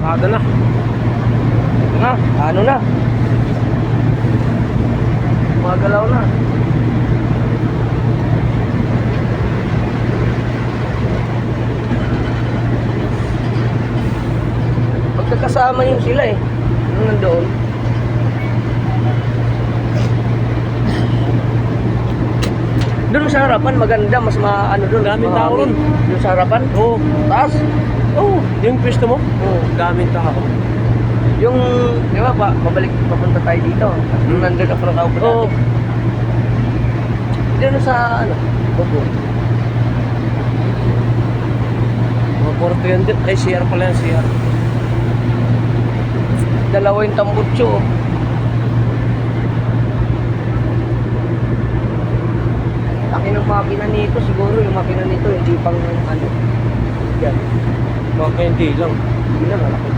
Kada na. Ito na, ano na? Magalaw na. Magkakasama yun sila eh. Yung nandoon. Doon sa harapan maganda, mas maano doon. Daming tao ron. Doon sa harapan? Oo. Taas? Oo. Yung pwesto mo? Oo. Daming tao. Yung, di ba, babalik, papunta tayo dito. Yung nandun ako ng kaupo Oo. dati. Doon sa, ano, Bobo. Mga porto yan din. Ay, CR pala yan, CR. Dalawa yung tambutso. Laki ng makina nito, siguro yung makina nito, hindi pang ano. Yan. Baka hindi lang. Hindi na, malaki.